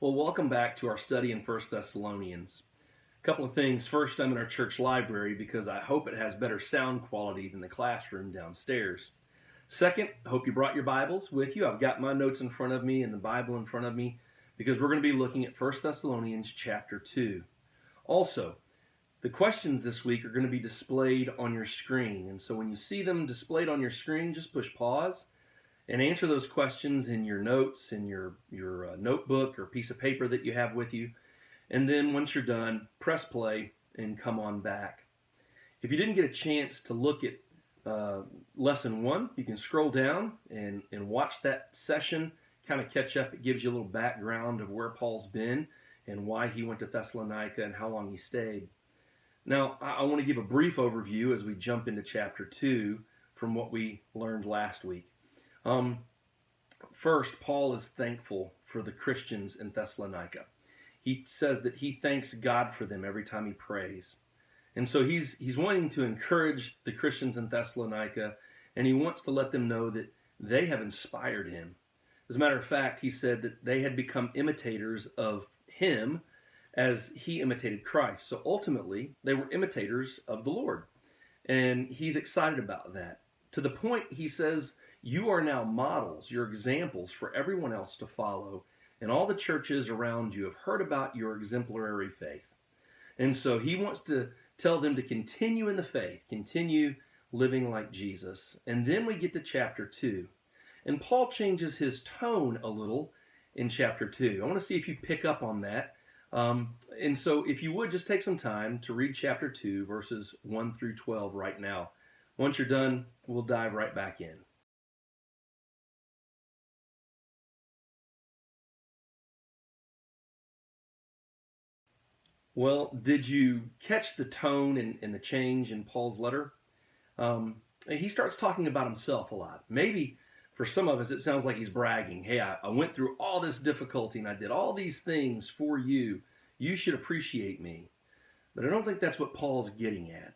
Well, welcome back to our study in First Thessalonians. A couple of things. First, I'm in our church library because I hope it has better sound quality than the classroom downstairs. Second, I hope you brought your Bibles with you. I've got my notes in front of me and the Bible in front of me because we're going to be looking at First Thessalonians chapter 2. Also, the questions this week are going to be displayed on your screen. And so when you see them displayed on your screen, just push pause and answer those questions in your notes, in your notebook or piece of paper that you have with you. And then once you're done, press play and come on back. If you didn't get a chance to look at lesson 1, you can scroll down and watch that session, kind of catch up. It gives you a little background of where Paul's been and why he went to Thessalonica and how long he stayed. Now, I want to give a brief overview as we jump into chapter 2 from what we learned last week. First, Paul is thankful for the Christians in Thessalonica. He says that he thanks God for them every time he prays. And so he's wanting to encourage the Christians in Thessalonica, and he wants to let them know that they have inspired him. As a matter of fact, he said that they had become imitators of him as he imitated Christ. So ultimately, they were imitators of the Lord. And he's excited about that. To the point, he says, you are now models, you're examples for everyone else to follow. And all the churches around you have heard about your exemplary faith. And so he wants to tell them to continue in the faith, continue living like Jesus. And then we get to chapter 2. And Paul changes his tone a little in chapter 2. I want to see if you pick up on that. And so if you would, just take some time to read chapter 2, verses 1 through 12 right now. Once you're done, we'll dive right back in. Well, did you catch the tone and the change in Paul's letter? He starts talking about himself a lot. Maybe for some of us it sounds like he's bragging. Hey, I went through all this difficulty and I did all these things for you. You should appreciate me. But I don't think that's what Paul's getting at.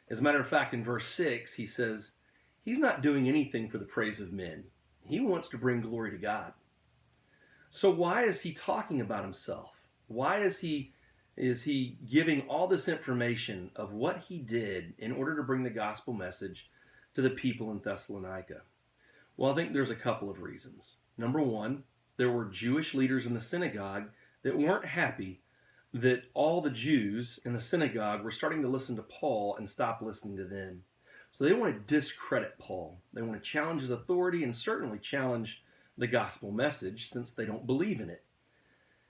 As a matter of fact, in verse 6, he says, he's not doing anything for the praise of men. He wants to bring glory to God. So why is he talking about himself? Why is he giving all this information of what he did in order to bring the gospel message to the people in Thessalonica? Well, I think there's a couple of reasons. Number one, there were Jewish leaders in the synagogue that weren't happy that all the Jews in the synagogue were starting to listen to Paul and stop listening to them. So they want to discredit Paul. They want to challenge his authority and certainly challenge the gospel message since they don't believe in it.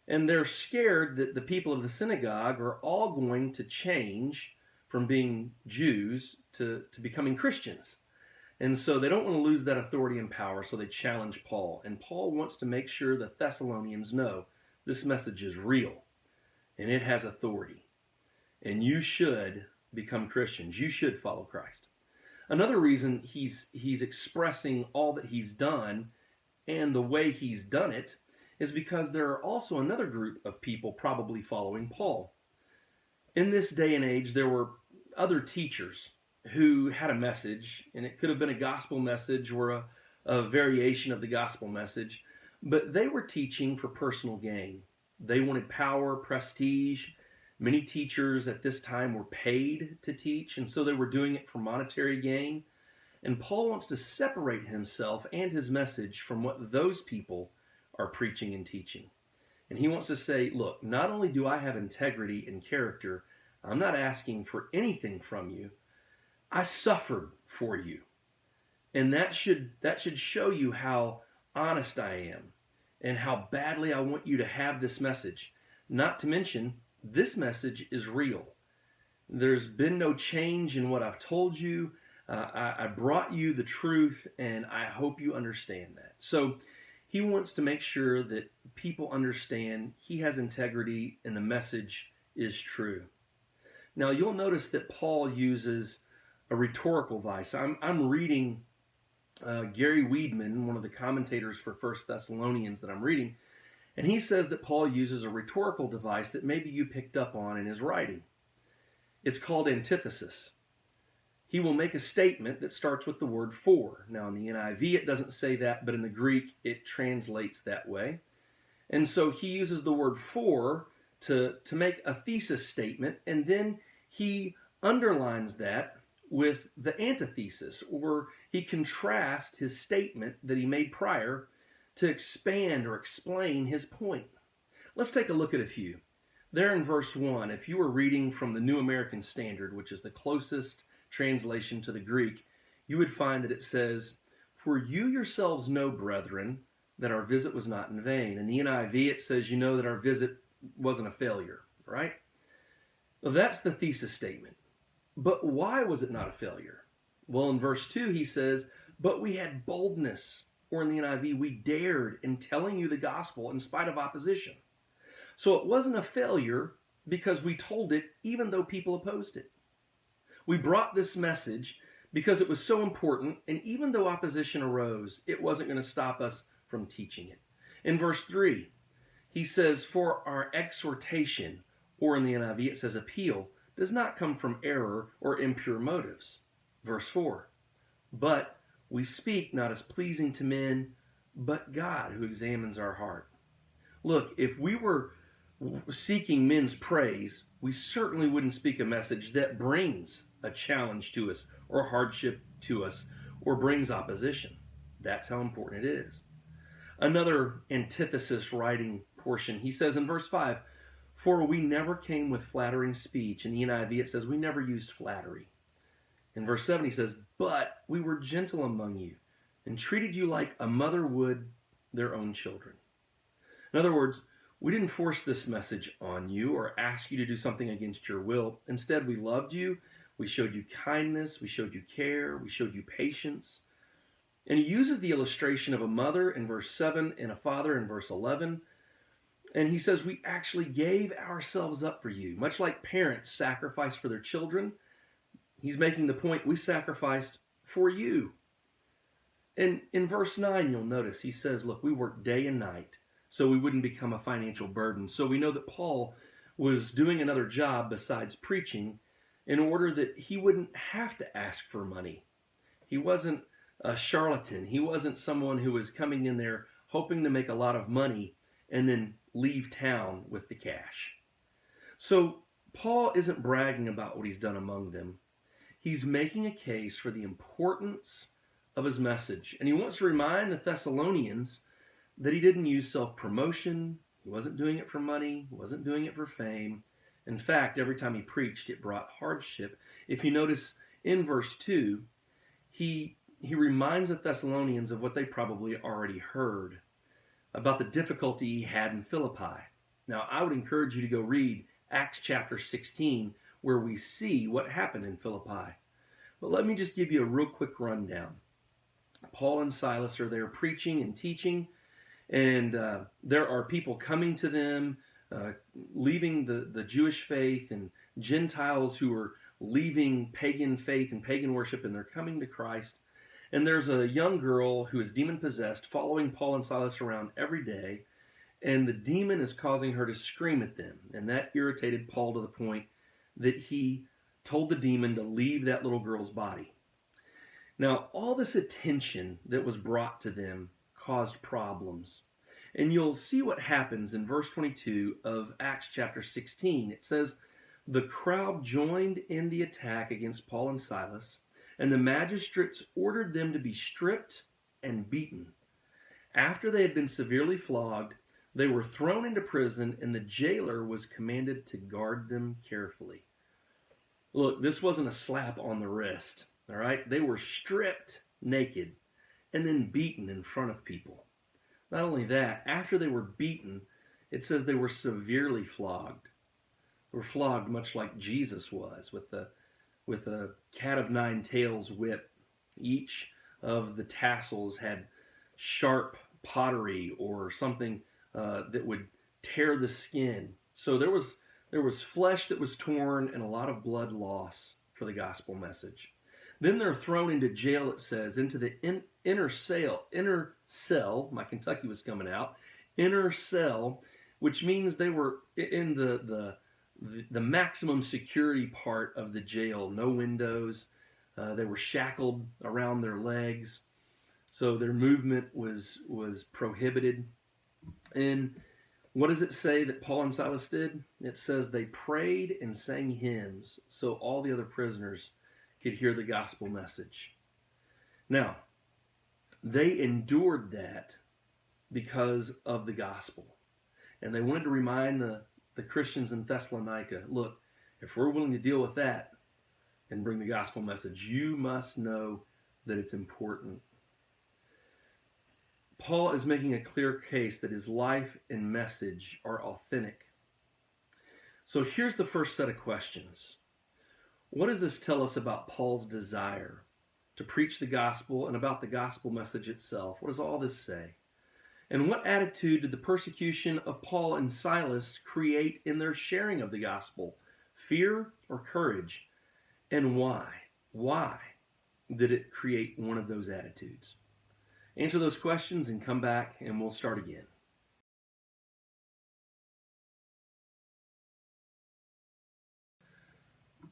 And they're scared that the people of the synagogue are all going to change from being Jews to becoming Christians. And so they don't want to lose that authority and power, so they challenge Paul. And Paul wants to make sure the Thessalonians know this message is real and it has authority. And you should become Christians. You should follow Christ. Another reason he's expressing all that he's done and the way he's done it is because there are also another group of people probably following Paul. In this day and age, there were other teachers who had a message, and it could have been a gospel message or a variation of the gospel message, but they were teaching for personal gain. They wanted power, prestige. Many teachers at this time were paid to teach, and so they were doing it for monetary gain. And Paul wants to separate himself and his message from what those people are preaching and teaching. And he wants to say, look, not only do I have integrity and character, I'm not asking for anything from you. I suffered for you. And that should show you how honest I am and how badly I want you to have this message. Not to mention, this message is real. There's been no change in what I've told you. I brought you the truth, and I hope you understand that. So he wants to make sure that people understand he has integrity and the message is true. Now, you'll notice that Paul uses a rhetorical device. I'm reading Gary Weedman, one of the commentators for First Thessalonians that I'm reading, and he says that Paul uses a rhetorical device that maybe you picked up on in his writing. It's called antithesis. He will make a statement that starts with the word for. Now in the NIV it doesn't say that, but in the Greek it translates that way. And so he uses the word for to make a thesis statement, and then he underlines that with the antithesis, or he contrasts his statement that he made prior to expand or explain his point. Let's take a look at a few. There in verse 1, if you were reading from the New American Standard, which is the closest translation to the Greek, you would find that it says, "For you yourselves know, brethren, that our visit was not in vain." In the NIV, it says, "You know that our visit wasn't a failure," right? Well, that's the thesis statement. But why was it not a failure? Well, in verse 2, he says, "But we had boldness," or in the NIV, "we dared in telling you the gospel in spite of opposition." So it wasn't a failure because we told it even though people opposed it. We brought this message because it was so important, and even though opposition arose, it wasn't going to stop us from teaching it. In verse 3, he says, "For our exhortation," or in the NIV, it says appeal, "does not come from error or impure motives." Verse 4, "But we speak not as pleasing to men, but God who examines our heart." Look, if we were seeking men's praise, we certainly wouldn't speak a message that brings a challenge to us or hardship to us or brings opposition. That's how important it is. Another antithesis writing portion, he says in verse 5, "For we never came with flattering speech." In the NIV, it says we never used flattery. In verse 7, he says, "But we were gentle among you and treated you like a mother would their own children." In other words, we didn't force this message on you or ask you to do something against your will. Instead, we loved you. We showed you kindness. We showed you care. We showed you patience. And he uses the illustration of a mother in verse 7 and a father in verse 11. And he says, we actually gave ourselves up for you. Much like parents sacrifice for their children, he's making the point, we sacrificed for you. And in verse 9, you'll notice he says, look, we worked day and night so we wouldn't become a financial burden. So we know that Paul was doing another job besides preaching in order that he wouldn't have to ask for money. He wasn't a charlatan. He wasn't someone who was coming in there hoping to make a lot of money and then leave town with the cash. So Paul isn't bragging about what he's done among them. He's making a case for the importance of his message. And he wants to remind the Thessalonians that he didn't use self-promotion. He wasn't doing it for money. He wasn't doing it for fame. In fact, every time he preached, it brought hardship. If you notice in verse 2, he reminds the Thessalonians of what they probably already heard about the difficulty he had in Philippi. Now, I would encourage you to go read Acts chapter 16, where we see what happened in Philippi. But let me just give you a real quick rundown. Paul and Silas are there preaching and teaching, and there are people coming to them, leaving the Jewish faith, and Gentiles who are leaving pagan faith and pagan worship, and they're coming to Christ. And there's a young girl who is demon-possessed following Paul and Silas around every day, and the demon is causing her to scream at them. And that irritated Paul to the point that he told the demon to leave that little girl's body. Now, all this attention that was brought to them caused problems. And you'll see what happens in verse 22 of Acts chapter 16. It says, "The crowd joined in the attack against Paul and Silas, and the magistrates ordered them to be stripped and beaten. After they had been severely flogged, they were thrown into prison, and the jailer was commanded to guard them carefully." Look, this wasn't a slap on the wrist, all right? They were stripped naked and then beaten in front of people. Not only that, after they were beaten, it says they were severely flogged. They were flogged much like Jesus was, with a cat of nine tails whip. Each of the tassels had sharp pottery or something that would tear the skin. So there was flesh that was torn and a lot of blood loss for the gospel message. Then they're thrown into jail, it says, into the inner cell, my Kentucky was coming out, inner cell, which means they were in the maximum security part of the jail. No windows. They were shackled around their legs, so their movement was prohibited. And What does it say that Paul and Silas did? It says they prayed and sang hymns so all the other prisoners could hear the gospel message. Now, they endured that because of the gospel. And they wanted to remind the Christians in Thessalonica, look, if we're willing to deal with that and bring the gospel message, you must know that it's important. Paul is making a clear case that his life and message are authentic. So here's the first set of questions. What does this tell us about Paul's desire to preach the gospel and about the gospel message itself? What does all this say? And what attitude did the persecution of Paul and Silas create in their sharing of the gospel? Fear or courage? And why? Why did it create one of those attitudes? Answer those questions and come back and we'll start again.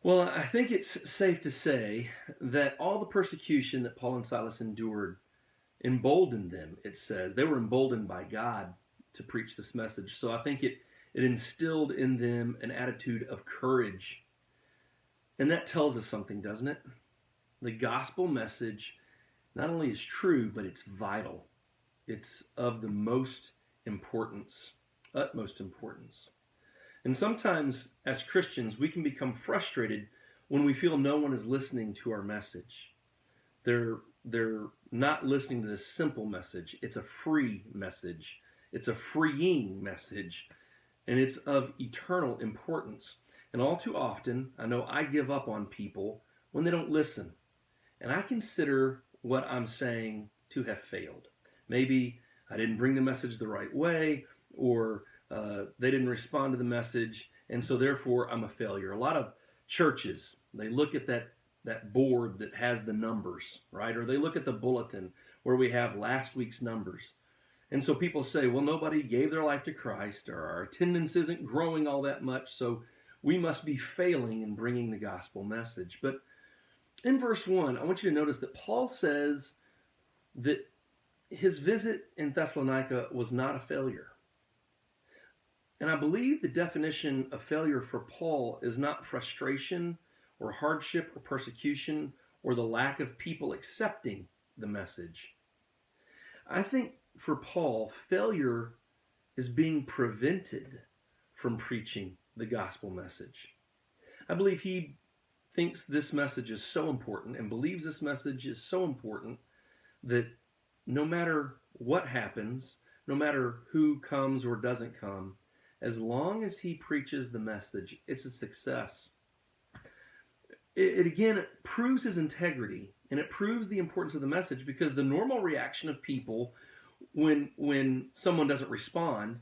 Well, I think it's safe to say that all the persecution that Paul and Silas endured emboldened them, it says. They were emboldened by God to preach this message. So I think it instilled in them an attitude of courage. And that tells us something, doesn't it? The gospel message not only is true, but it's vital. It's of the most importance, utmost importance. And sometimes as Christians, we can become frustrated when we feel no one is listening to our message. They're not listening to this simple message. It's a free message. It's a freeing message. And it's of eternal importance. And all too often, I know I give up on people when they don't listen. And I consider what I'm saying to have failed. Maybe I didn't bring the message the right way, or they didn't respond to the message, and so therefore I'm a failure. A lot of churches, they look at that board that has the numbers, right? Or they look at the bulletin where we have last week's numbers. And so people say, well, nobody gave their life to Christ, or our attendance isn't growing all that much, so we must be failing in bringing the gospel message. But in verse 1, I want you to notice that Paul says that his visit in Thessalonica was not a failure. And I believe the definition of failure for Paul is not frustration or hardship or persecution or the lack of people accepting the message. I think for Paul, failure is being prevented from preaching the gospel message. I believe he thinks this message is so important and believes this message is so important that no matter what happens, no matter who comes or doesn't come, as long as he preaches the message, it's a success. It again proves his integrity, and it proves the importance of the message, because the normal reaction of people when someone doesn't respond,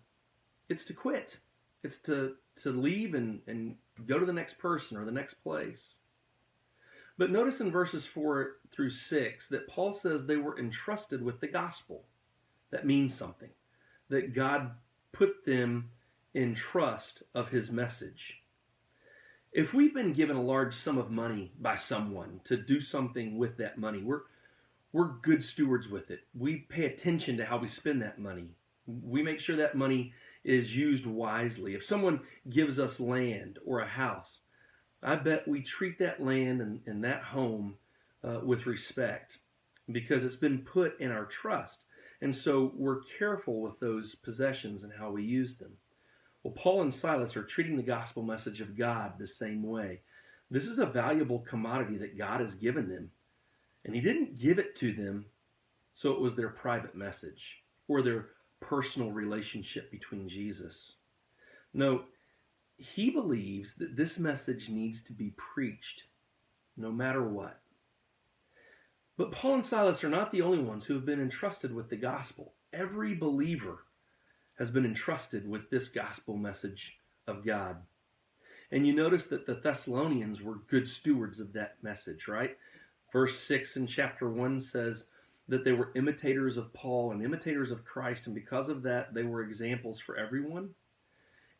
it's to quit. It's to leave and go to the next person or the next place. But notice in verses 4 through 6 that Paul says they were entrusted with the gospel. That means something. That God put them in trust of his message. If we've been given a large sum of money by someone to do something with that money, we're good stewards with it. We pay attention to how we spend that money. We make sure that money is used wisely. If someone gives us land or a house, I bet we treat that land and that home with respect, because it's been put in our trust. And so we're careful with those possessions and how we use them. Well, Paul and Silas are treating the gospel message of God the same way. This is a valuable commodity that God has given them. And he didn't give it to them so it was their private message or their personal relationship between Jesus. No, he believes that this message needs to be preached no matter what. But Paul and Silas are not the only ones who have been entrusted with the gospel. Every believer has been entrusted with this gospel message of God. And you notice that the Thessalonians were good stewards of that message, right? Verse 6 in chapter 1 says that they were imitators of Paul and imitators of Christ, and because of that, they were examples for everyone.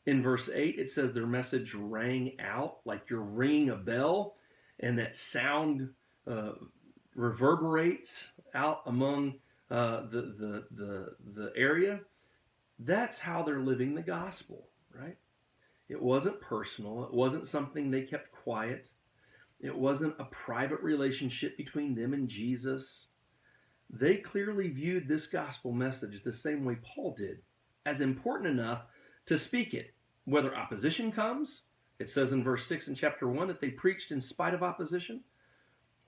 In verse 8, it says their message rang out like you're ringing a bell, and that sound reverberates out among the area. That's how they're living the gospel, right? It wasn't personal. It wasn't something they kept quiet. It wasn't a private relationship between them and Jesus. They clearly viewed this gospel message the same way Paul did, as important enough to speak it, whether opposition comes. It says in verse 6 in chapter 1 that they preached in spite of opposition,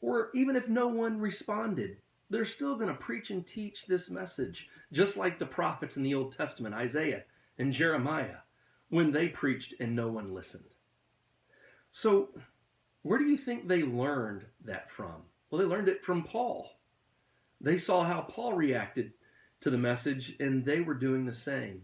or even if no one responded, they're still going to preach and teach this message, just like the prophets in the Old Testament, Isaiah and Jeremiah, when they preached and no one listened. So, where do you think they learned that from? Well, they learned it from Paul. They saw how Paul reacted to the message, and they were doing the same.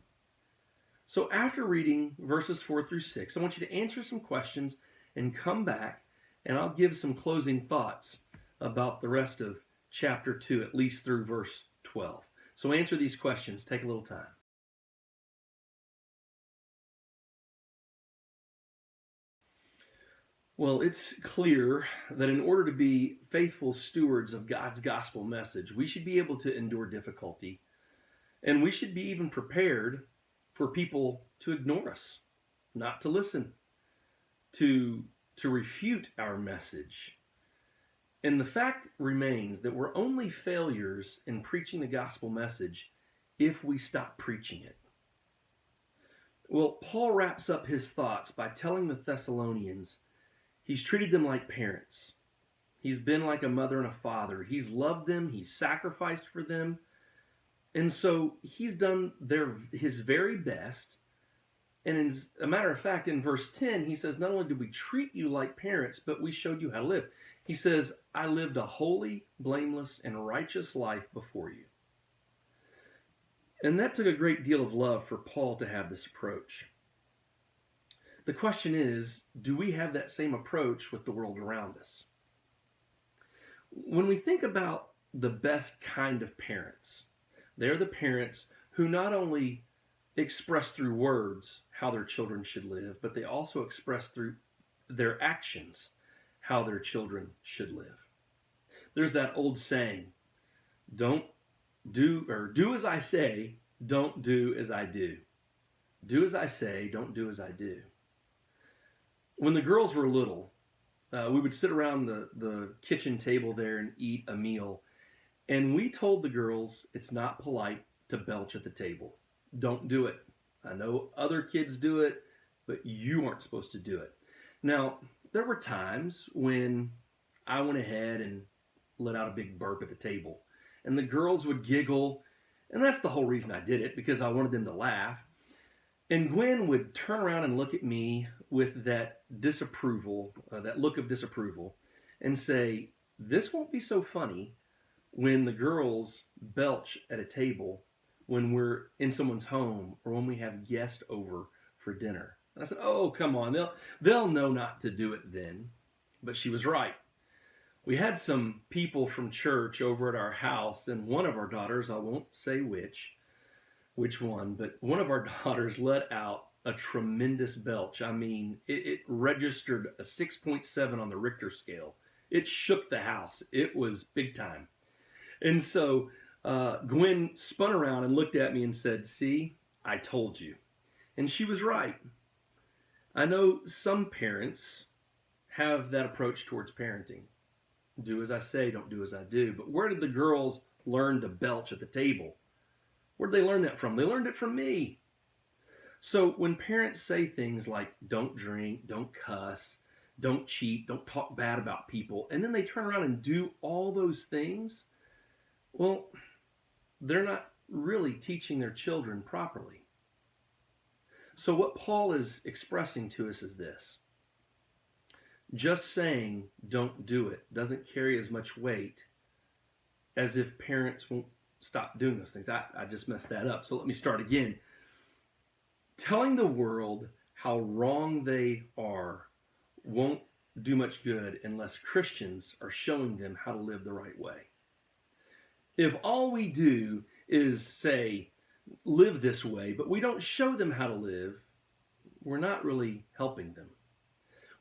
So after reading verses 4 through 6, I want you to answer some questions and come back, and I'll give some closing thoughts about the rest of chapter 2, at least through verse 12. So answer these questions. Take a little time. Well, it's clear that in order to be faithful stewards of God's gospel message, we should be able to endure difficulty, and we should be even prepared for people to ignore us, not to listen, to refute our message. And the fact remains that we're only failures in preaching the gospel message if we stop preaching it. Well, Paul wraps up his thoughts by telling the Thessalonians he's treated them like parents. He's been like a mother and a father. He's loved them. He's sacrificed for them. And so he's done his very best. And as a matter of fact, in verse 10, he says, not only did we treat you like parents, but we showed you how to live. He says, I lived a holy, blameless, and righteous life before you. And that took a great deal of love for Paul to have this approach. The question is, do we have that same approach with the world around us? When we think about the best kind of parents, they're the parents who not only express through words how their children should live, but they also express through their actions how their children should live. There's that old saying, do as I say, don't do as I do. Do as I say, don't do as I do. When the girls were little, we would sit around the kitchen table there and eat a meal. And we told the girls it's not polite to belch at the table. Don't do it. I know other kids do it, but you aren't supposed to do it. Now, there were times when I went ahead and let out a big burp at the table. And the girls would giggle. And that's the whole reason I did it, because I wanted them to laugh. And Gwen would turn around and look at me with that disapproval, that look of disapproval, and say, this won't be so funny when the girls belch at a table when we're in someone's home or when we have guests over for dinner. And I said, oh, come on, they'll know not to do it then. But she was right. We had some people from church over at our house, and one of our daughters, I won't say which one, but one of our daughters let out a tremendous belch. I mean, it registered a 6.7 on the Richter scale. It shook the house. It was big time. And so Gwen spun around and looked at me and said, see, I told you. And she was right. I know some parents have that approach towards parenting. Do as I say, don't do as I do. But where did the girls learn to belch at the table? Where did they learn that from? They learned it from me. So when parents say things like, don't drink, don't cuss, don't cheat, don't talk bad about people, and then they turn around and do all those things, well, they're not really teaching their children properly. So what Paul is expressing to us is this. Just saying don't do it doesn't carry as much weight as if parents won't stop doing those things. I just messed that up. So let me start again. Telling the world how wrong they are won't do much good unless Christians are showing them how to live the right way. If all we do is say, live this way, but we don't show them how to live, we're not really helping them.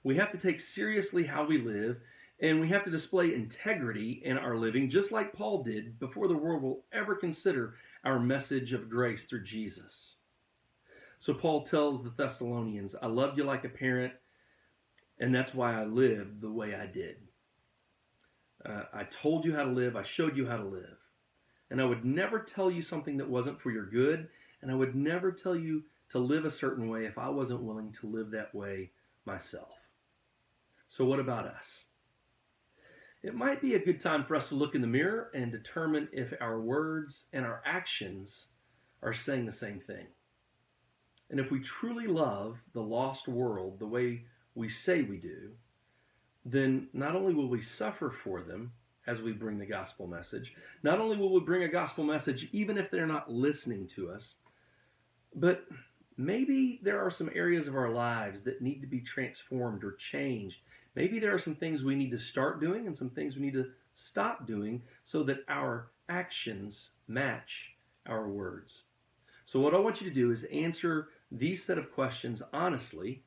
We have to take seriously how we live, and we have to display integrity in our living, just like Paul did, before the world will ever consider our message of grace through Jesus. So Paul tells the Thessalonians, I loved you like a parent, and that's why I lived the way I did. I told you how to live. I showed you how to live. And I would never tell you something that wasn't for your good. And I would never tell you to live a certain way if I wasn't willing to live that way myself. So what about us? It might be a good time for us to look in the mirror and determine if our words and our actions are saying the same thing. And if we truly love the lost world the way we say we do, then not only will we suffer for them as we bring the gospel message, not only will we bring a gospel message even if they're not listening to us, but maybe there are some areas of our lives that need to be transformed or changed. Maybe there are some things we need to start doing and some things we need to stop doing so that our actions match our words. So what I want you to do is answer these set of questions honestly.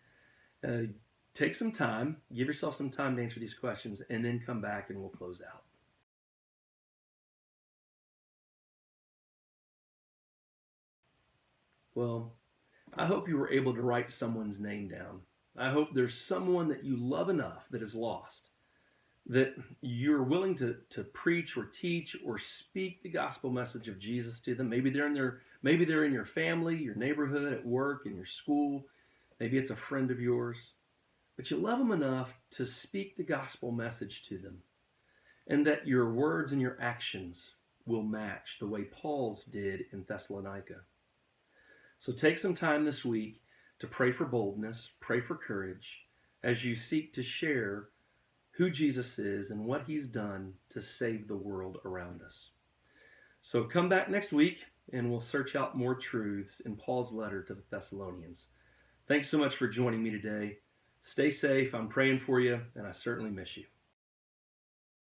Take some time, give yourself some time to answer these questions, and then come back and we'll close out. Well, I hope you were able to write someone's name down. I hope there's someone that you love enough that is lost, that you're willing to preach or teach or speak the gospel message of Jesus to them. Maybe they're in your family, your neighborhood, at work, in your school. Maybe it's a friend of yours. But you love them enough to speak the gospel message to them, and that your words and your actions will match the way Paul's did in Thessalonica. So take some time this week to pray for boldness, pray for courage, as you seek to share who Jesus is and what he's done to save the world around us. So come back next week and we'll search out more truths in Paul's letter to the Thessalonians. Thanks so much for joining me today. Stay safe. I'm praying for you, and I certainly miss you.